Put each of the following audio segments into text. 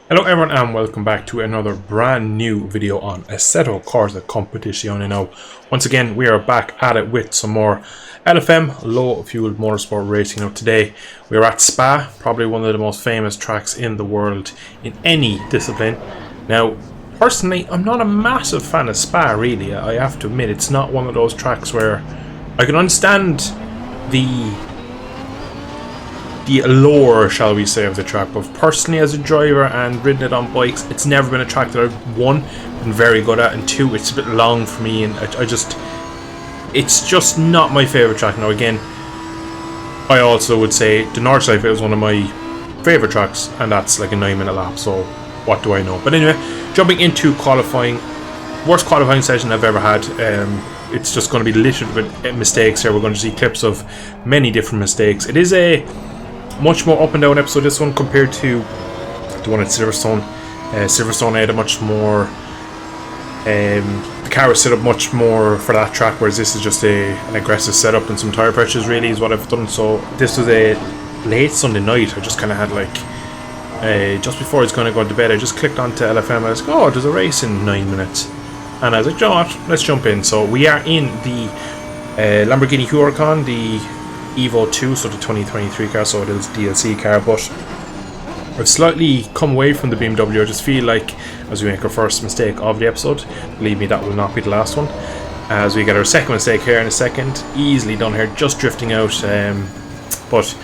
Hello everyone and welcome back to another brand new video on Assetto Corsa Competizione. Now, once again we are back at it with some more LFM, low fuel motorsport racing. Now today we are at Spa, probably one of the most famous tracks in the world in any discipline. Now personally I'm not a massive fan of Spa really, I have to admit. It's not one of those tracks where I can understand the allure, shall we say, of the track, but personally as a driver and ridden it on bikes, it's never been a track that I've, one, been very good at, and two, it's a bit long for me, and it's just not my favourite track. Now again, I also would say the Northside is one of my favourite tracks, and that's like a 9-minute lap, so what do I know. But anyway, jumping into qualifying, worst qualifying session I've ever had. It's just going to be littered with mistakes here. We're going to see clips of many different mistakes. It is a much more up and down episode, this one, compared to the one at Silverstone. Silverstone had a much more the car was set up much more for that track, whereas this is just an aggressive setup and some tire pressures really is what I've done. So this was a late Sunday night. I just kind of had like just before I was going to go to bed, I just clicked onto LFM. I was like, oh, there's a race in 9 minutes, and I was like, you know what, let's jump in. So we are in the Lamborghini Huracan, the Evo 2, so the 2023 car, so it is DLC car, but I've slightly come away from the BMW. I just feel like as we make our first mistake of the episode, believe me, that will not be the last one, as we get our second mistake here in a second, easily done here, just drifting out, but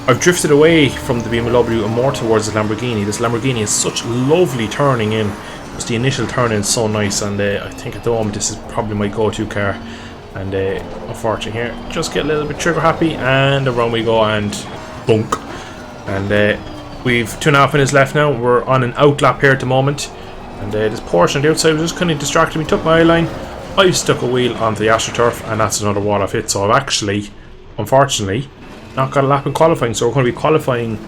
I've drifted away from the BMW and more towards the Lamborghini. This Lamborghini is such lovely turning in, just the initial turn in is so nice, and I think at the moment this is probably my go-to car. And unfortunately here, just get a little bit trigger happy, and around we go, and bunk. And we've 2.5 minutes left now. We're on an out lap here at the moment, and this portion on the outside was just kind of distracted me. Took my eye line, I've stuck a wheel onto the AstroTurf, and that's another wall I've hit. So I've actually, unfortunately, not got a lap in qualifying, so we're going to be qualifying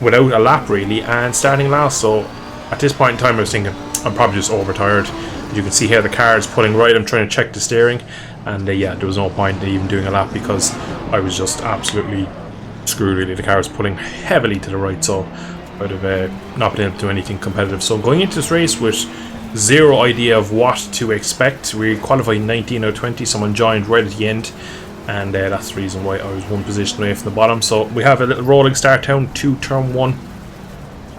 without a lap really, and starting last. So at this point in time I was thinking, I'm probably just overtired. You can see here the car is pulling right. I'm trying to check the steering, and yeah, there was no point in even doing a lap because I was just absolutely screwed really. The car was pulling heavily to the right, so I'd have not been able to do anything competitive. So going into this race with zero idea of what to expect. We qualified 19 out of 20, someone joined right at the end, and that's the reason why I was one position away from the bottom. So we have a little rolling start down to turn 1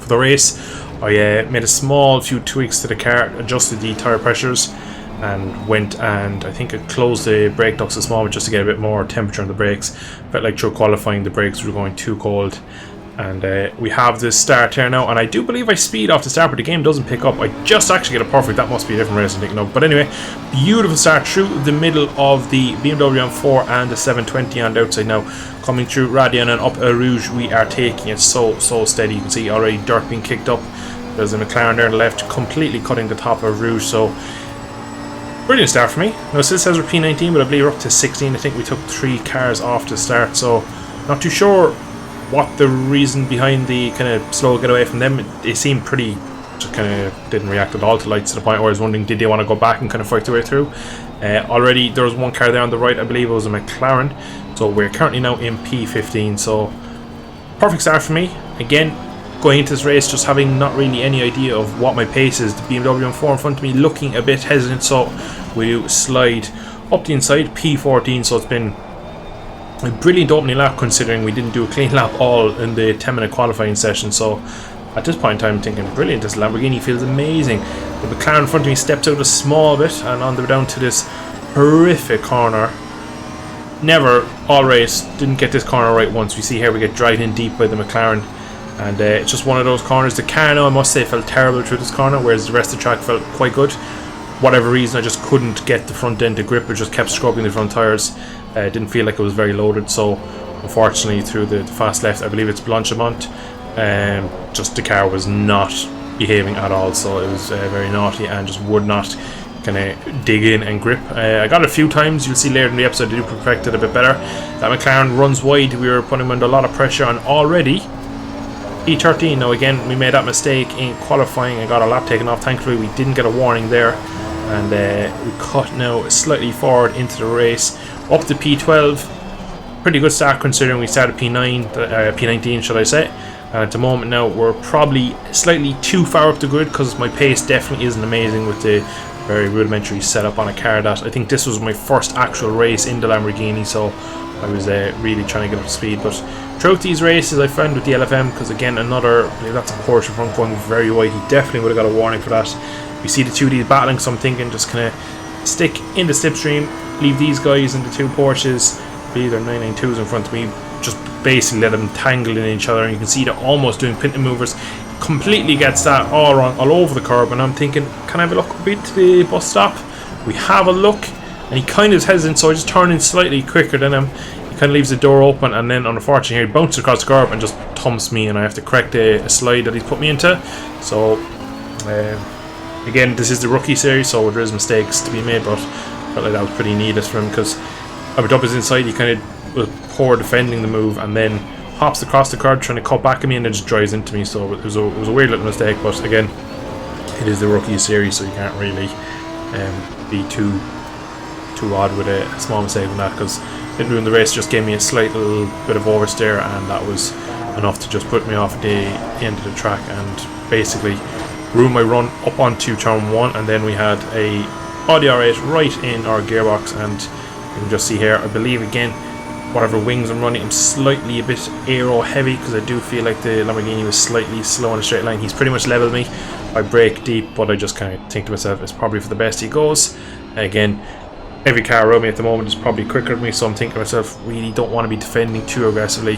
for the race. I made a small few tweaks to the car, adjusted the tire pressures, and went and I think I closed the brake ducts a small bit just to get a bit more temperature on the brakes. Felt like through qualifying the brakes were going too cold, and we have this start here now, and I do believe I speed off the start, but the game doesn't pick up. I just actually get a perfect. That must be a different race I'm thinking of. But anyway, beautiful start through the middle of the BMW M4 and the 720 on the outside now. Coming through Radian and up Eau Rouge, we are taking it so steady. You can see already dirt being kicked up. There's a McLaren there on the left, completely cutting the top of Rouge, so brilliant start for me. Now it still says we're P19, but I believe we're up to 16. I think we took 3 cars off to start, so not too sure what the reason behind the kind of slow get away from them. They seemed pretty, just kind of didn't react at all to lights, to the point where I was wondering, did they want to go back and kind of fight their way through? Already there was one car there on the right, I believe it was a McLaren, so we're currently now in P15, so perfect start for me. Again, going into this race just having not really any idea of what my pace is. The BMW M4 in front of me looking a bit hesitant, so we slide up the inside, P14, so it's been a brilliant opening lap considering we didn't do a clean lap all in the 10-minute qualifying session. So at this point in time I'm thinking, brilliant, this Lamborghini feels amazing. The McLaren in front of me stepped out a small bit, and on the way down to this horrific corner. Never, all race, didn't get this corner right once. We see here we get dragged in deep by the McLaren, and it's just one of those corners. The car now, I must say, felt terrible through this corner, whereas the rest of the track felt quite good. Whatever reason, I just couldn't get the front end to grip. It just kept scrubbing the front tyres. Didn't feel like it was very loaded, so unfortunately through the fast left, I believe it's Blanchimont, just the car was not behaving at all, so it was very naughty and just would not kind of dig in and grip. I got it a few times. You'll see later in the episode I do perfect it a bit better. That McLaren runs wide. We were putting him under a lot of pressure, and already P13. Now again, we made that mistake in qualifying and got a lap taken off. Thankfully we didn't get a warning there, and we cut now slightly forward into the race up to P12. Pretty good start considering we started P9, P19 should I say, And at the moment now, we're probably slightly too far up the grid because my pace definitely isn't amazing with the very rudimentary setup on a car that I think this was my first actual race in the Lamborghini, so I was really trying to get up to speed. But throughout these races I found with the LFM, because again another, I believe that's a Porsche front going very wide, he definitely would have got a warning for that. We see the two of these battling, so I'm thinking just kind of stick in the slipstream, leave these guys in the two Porsches, I believe they're 992s in front of me, just basically let them tangle in each other, and you can see they're almost doing pinton movers. Completely gets that all wrong, all over the curb, and I'm thinking, can I have a look a bit to the bus stop? We have a look, and he kind of is hesitant, so I just turn in slightly quicker than him. He kind of leaves the door open, and then unfortunately he bounces across the curb and just thumps me, and I have to correct a slide that he's put me into. So again, this is the rookie series, so there is mistakes to be made, but I felt like that was pretty needless for him, because I would up his inside, he kind of was poor defending the move, and then hops across the curb trying to cut back at me, and then just drives into me. So it was a weird little mistake, but again, it is the rookie series, so you can't really be too odd with a small mistake on that, because it ruined the race. Just gave me a slight little bit of oversteer, and that was enough to just put me off the end of the track and basically ruin my run up onto turn 1. And then we had a Audi R8 right in our gearbox, and you can just see here, I believe again, whatever wings I'm running, I'm slightly a bit aero heavy, because I do feel like the Lamborghini was slightly slow in a straight line. He's pretty much leveled me. I brake deep, but I just kind of think to myself, it's probably for the best he goes. Again, every car around me at the moment is probably quicker than me, so I'm thinking to myself, really don't want to be defending too aggressively.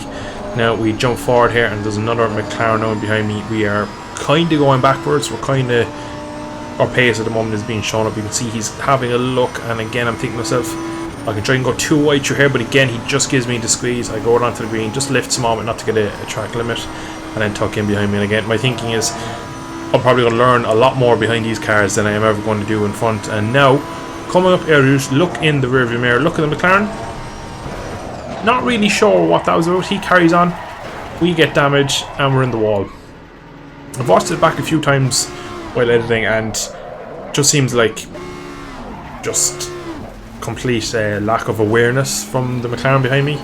Now we jump forward here, and there's another McLaren now behind me. We are kind of going backwards. We're kind of, our pace at the moment is being shown up. You can see he's having a look, and again I'm thinking to myself, I can try and go too wide through here, but again he just gives me the squeeze. I go onto the green, just lift small, but not to get a track limit, and then tuck in behind me. And again, my thinking is I'm probably going to learn a lot more behind these cars than I am ever going to do in front. And now, coming up Air Rouge, look in the rearview mirror, look at the McLaren. Not really sure what that was about. He carries on, we get damage, and we're in the wall. I've watched it back a few times while editing, and just seems like just complete lack of awareness from the McLaren behind me.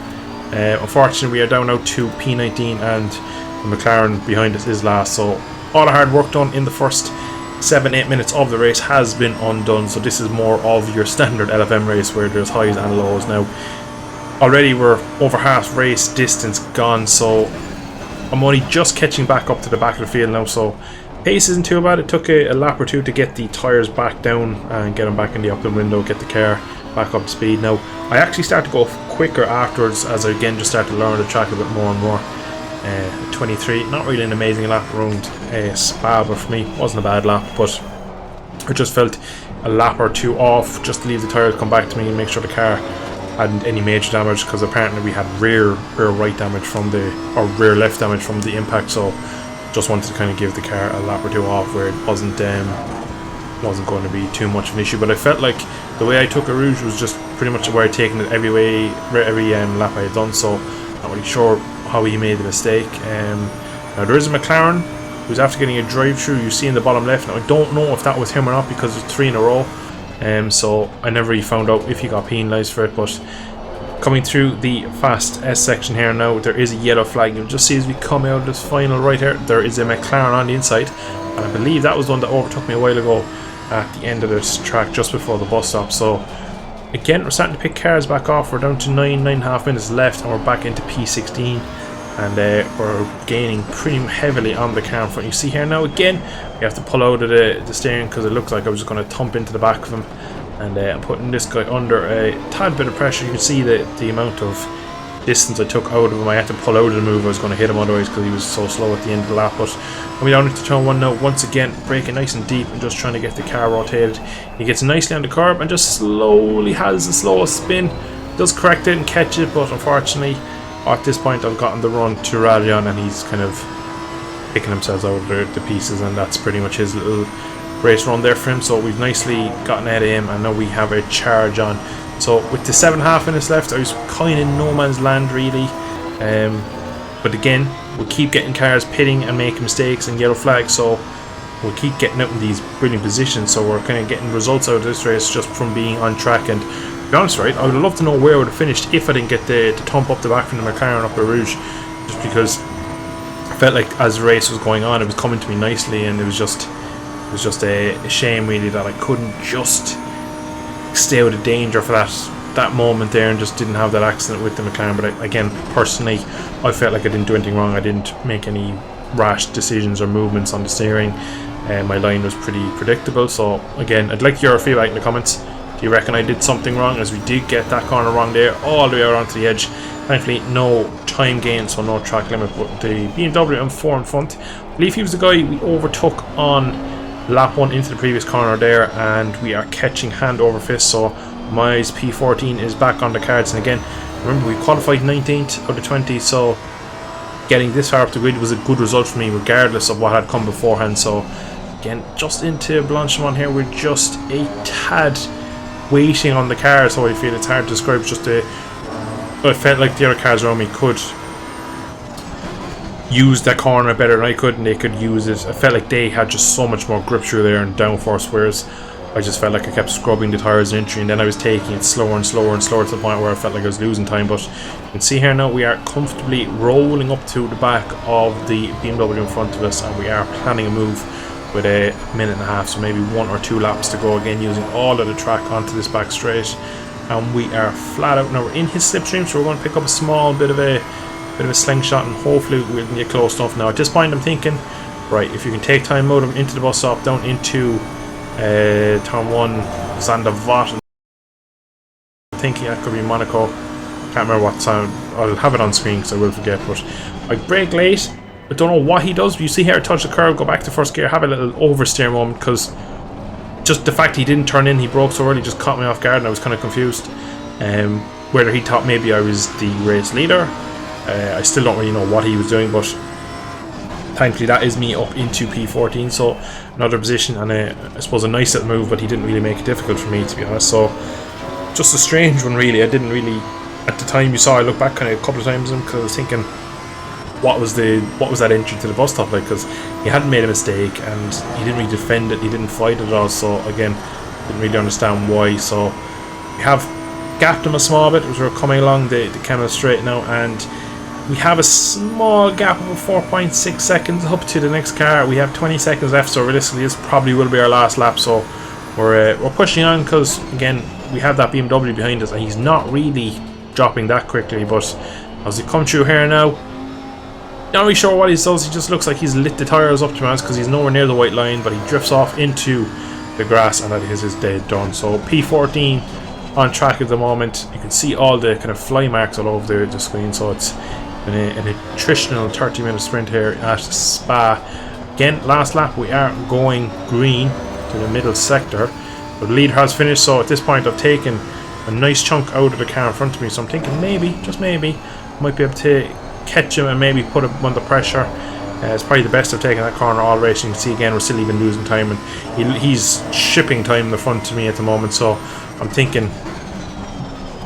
Unfortunately, we are down now to P19, and the McLaren behind us is last, so all the hard work done in the first 7-8 minutes of the race has been undone. So this is more of your standard LFM race where there's highs and lows. Now already we're over half race distance gone, so I'm only just catching back up to the back of the field now, so pace isn't too bad. It took a lap or two to get the tyres back down and get them back in the optimum window, get the car back up to speed. Now I actually start to go quicker afterwards, as I again just start to learn the track a bit more and more. 23, not really an amazing lap around Spa, but for me it wasn't a bad lap, but I just felt a lap or two off just to leave the tyres come back to me and make sure the car hadn't any major damage, because apparently we had rear right damage from or rear left damage from the impact. So just wanted to kind of give the car a lap or two off where it wasn't going to be too much of an issue. But I felt like the way I took a Rouge was just pretty much where I'd taken it every lap I had done, so not really sure how he made the mistake. Now there is a McLaren who's after getting a drive-through, you see in the bottom left. Now I don't know if that was him or not, because it's 3 in a row, so I never really found out if he got penalised for it. But coming through the fast S section here now, there is a yellow flag. You'll just see as we come out of this final right here, there is a McLaren on the inside, and I believe that was the one that overtook me a while ago at the end of this track just before the bus stop. So again, we're starting to pick cars back off. We're down to 9.5 minutes left, and we're back into P16, and we're gaining pretty heavily on the car in front. You see here now, again, we have to pull out of the steering, because it looks like I was just going to thump into the back of him, and I'm putting this guy under a tad bit of pressure. You can see the amount of distance I took out of him. I had to pull out of the move. I was going to hit him otherwise, because he was so slow at the end of the lap. But I'm down into turn 1 now, once again braking nice and deep and just trying to get the car rotated. He gets nicely on the curb and just slowly has the slowest spin, does correct it and catch it, but unfortunately at this point I've gotten the run to Radion, and he's kind of picking himself out of the pieces, and that's pretty much his little race run there for him. So we've nicely gotten ahead of him, and now we have a charge on. So with the 7.5 minutes left, I was kind of in no man's land really, but again, we'll keep getting cars pitting and making mistakes and yellow flags, so we'll keep getting out in these brilliant positions. So we're kind of getting results out of this race just from being on track. And to be honest, right, I would love to know where I would have finished if I didn't get the thump up the back from the McLaren up the Rouge, just because I felt like as the race was going on, it was coming to me nicely, and it was just a shame really that I couldn't just stay out of danger for that moment there and just didn't have that accident with the McLaren. But again, personally, I felt like I didn't do anything wrong. I didn't make any rash decisions or movements on the steering, and my line was pretty predictable. So again, I'd like your feedback in the comments. Do you reckon I did something wrong, as we did get that corner wrong there all the way out onto the edge? Thankfully no time gain, so no track limit, but the BMW M4 in front, I believe he was the guy we overtook on lap 1 into the previous corner there, and we are catching hand over fist. So My's P14 is back on the cards, and again, remember we qualified 19th out of 20, so getting this far up the grid was a good result for me regardless of what had come beforehand. So again, just into Blanchimont here, we're just a tad waiting on the car, so I feel it's hard to describe. Just I felt like the other cars around me could use that corner better than I could, and they could use it. I felt like they had just so much more grip through there and downforce, whereas I just felt like I kept scrubbing the tyres in entry, and then I was taking it slower and slower and slower to the point where I felt like I was losing time. But you can see here now we are comfortably rolling up to the back of the BMW in front of us, and we are planning a move with a minute and a half, so maybe 1 or 2 laps to go, again using all of the track onto this back straight. And we are flat out now. We're in his slipstream, so we're going to pick up a small bit of a slingshot, and hopefully we can get close enough. Now at this point I'm thinking, right, if you can take time out of him into the bus stop, down into turn 1, Zandvoort, I'm thinking that could be Monaco. Can't remember what time. I'll have it on screen because I will forget. But I brake late. I don't know what he does. You see here, touch the curve, go back to first gear, have a little oversteer moment, because just the fact he didn't turn in, he broke so early, just caught me off guard, and I was kind of confused. Whether he thought maybe I was the race leader, I still don't really know what he was doing, but thankfully that is me up into P14, so another position, and I suppose a nice little move, but he didn't really make it difficult for me, to be honest. So just a strange one really. I didn't really, at the time you saw, I looked back kind of a couple of times because I was thinking, what was that entry to the bus stop like, because he hadn't made a mistake and he didn't really defend it, he didn't fight it at all. So again, didn't really understand why. So we have gapped him a small bit as we're coming along the Canada straight now, and we have a small gap of 4.6 seconds up to the next car. We have 20 seconds left, so realistically this probably will be our last lap. So we're pushing on, because again we have that BMW behind us and he's not really dropping that quickly. But as we come through here now, not really sure what he does. He just looks like he's lit the tyres up, to be honest, because he's nowhere near the white line, but he drifts off into the grass, and that is his day done. So P14 on track at the moment. You can see all the kind of fly marks all over the screen. So it's an attritional 30-minute sprint here at Spa. Again, last lap we are going green to the middle sector, but the leader has finished. So at this point I've taken a nice chunk out of the car in front of me, so I'm thinking maybe, just maybe, I might be able to catch him and maybe put him under pressure. It's probably the best I've taken that corner all race. You can see again we're still even losing time, and he's shipping time in the front to me at the moment. So I'm thinking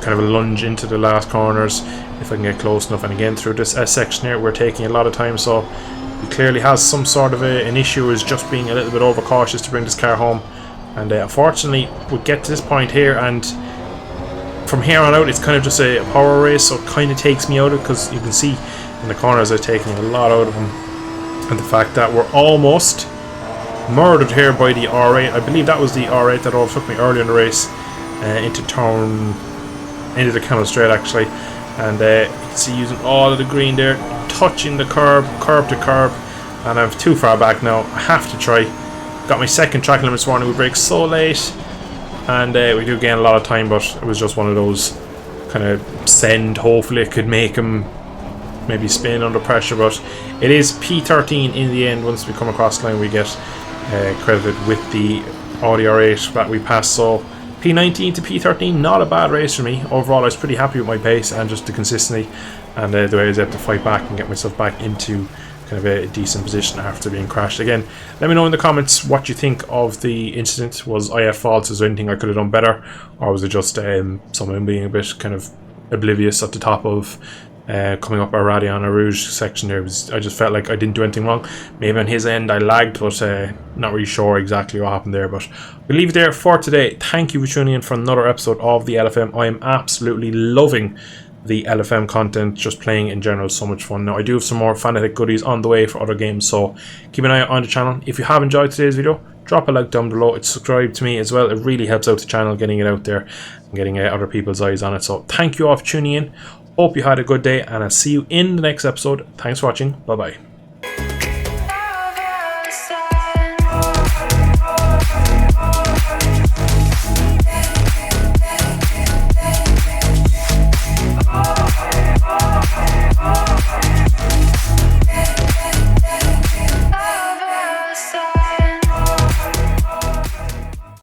kind of a lunge into the last corners if I can get close enough. And again, through this S section here we're taking a lot of time, so he clearly has some sort of an issue, is just being a little bit overcautious to bring this car home. And unfortunately we get to this point here, and from here on out it's kind of just a power race, so it kind of takes me out of it, because you can see in the corners I'm taking a lot out of him. And the fact that we're almost murdered here by the R8. I believe that was the R8 that overtook me earlier in the race into the Canal Straight actually. And you can see using all of the green there, touching the curb to curb, and I'm too far back now. I have to try. Got my second track limit this morning. We brake so late, and we do gain a lot of time, but it was just one of those kind of send. Hopefully it could make him maybe spin under pressure, but it is P13 in the end. Once we come across the line we get credited with the Audi R8 that we passed. So P19 to P13, not a bad race for me. Overall I was pretty happy with my pace and just the consistency, and the way I was able to fight back and get myself back into kind of a decent position after being crashed. Again, let me know in the comments what you think of the incident. Was I at fault? Is there anything I could have done better, or was it just someone being a bit kind of oblivious at the top of coming up our Radiana Rouge section there? I just felt like I didn't do anything wrong. Maybe on his end I lagged, but not really sure exactly what happened there. But we'll leave it there for today. Thank you for tuning in for another episode of the LFM. I am absolutely loving the LFM content, just playing in general, so much fun. Now I do have some more Fanatic goodies on the way for other games, so keep an eye out on the channel. If you have enjoyed today's video, drop a like down below. It's subscribe to me as well. It really helps out the channel, getting it out there and getting other people's eyes on it. So thank you all for tuning in. Hope you had a good day, and I'll see you in the next episode. Thanks for watching. Bye bye.